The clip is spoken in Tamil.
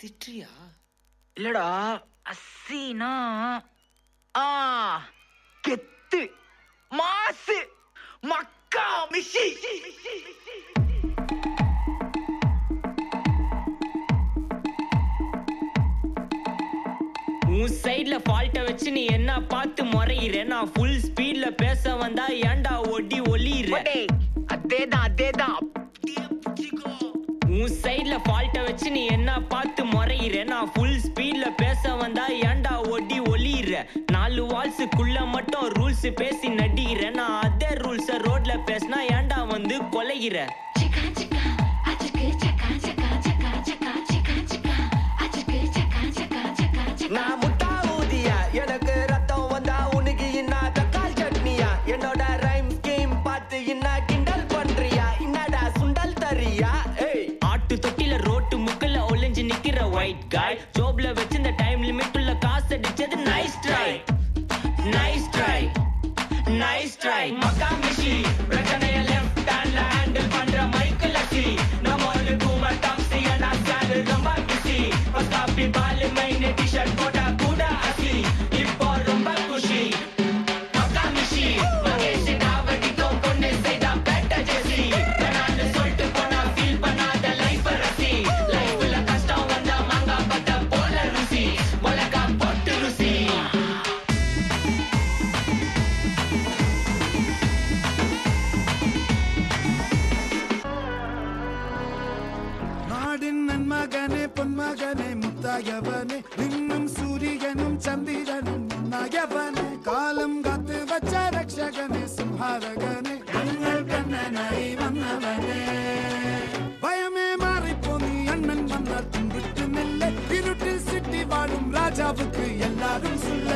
திட்றியா? இல்லடா, அஸ்ஸினா கெத்து, மாசு, மக்கா மிஷி. உன் சைட்ல ஃபால்ட்ட வச்சு நீ என்ன பார்த்து முறையிற? நான் ஃபுல் ஸ்பீட்ல பேச வந்தா ஏன்டா ஒடி ஒளியிற? அதேதான் உன் சைட்ல ஃபால்ட்ட வச்சு நீ என்ன பார்த்து முறையிற? நான் ஃபுல் ஸ்பீட்ல பேச வந்தா ஏன்டா ஒடி ஒளியிற? 4 வால்ஸுக்குள்ள மட்டும் ரூல்ஸ் பேசி நடிகிற. நான் அதே ரூல்ஸ ரோட்ல பேசினா ஏன்டா வந்து கொலைகிற? நான் முட்டா ஊதியா, எனக்கு ரத்தம் வந்தா உனக்கு இன்னா தக்காள் சட்னியா? என்னோட ரைம் ஸ்கீம் பார்த்து இன்னா கிண்டல் பண்றியா? என்னடா சுண்டல் தரியா? ஆட்டு தொட்டில ரோட்டு முக்கல ஒளிஞ்சு நிக்கிற ஒயிட் காய். ஜோப்ல வச்சு இந்த டைம் லிமிட் உள்ள காசு அடிச்சது nice try, nice try, nice try. மக்கா மிஷி பிரச்சனைய லெஃப்ட் ஹேண்ட்ல ஹேண்டில் பண்ற மைக்கேல் லக்கி. நம்ம ஒரு பூமர் டாக்ஸி அண்ணா சாரு ரொம்ப பிஸி. காப்பி பால் மைனே டி-ஷர்ட் போட்டா கூட அசி. இப்போ ரொம்ப குஷி. மக்கா மிஷி மகேஷ் நாவடிக்கோ பொண்ணு செய்தா பெட்ட ஜெசி. நான் சொல்லிட்டு போனா ஃபீல் பண்ணாத லைஃப் ரசி. லைஃப்ல கஷ்டம் வந்தா மாங்கா பட்ட போல ருசி. மிளகா போட்டு ருசி. நாடின் நன்மகனே பொன்மகனே முத்தாயவனே. இன்னும் சூரியனும் சந்திரனும் நாயவனே. காலம் காத்து வச்ச ரக்ஷகனே சிம்ஹாரகனே. எங்கள் கண்ணனாய் வந்தவனே. பயமே மாறிப்போ நீ அண்ணன் வந்தால் தும்பிட்டு மெல்ல. இருட்டில் சிட்டி வாழும் ராஜாவுக்கு எல்லாரும் சொல்ல.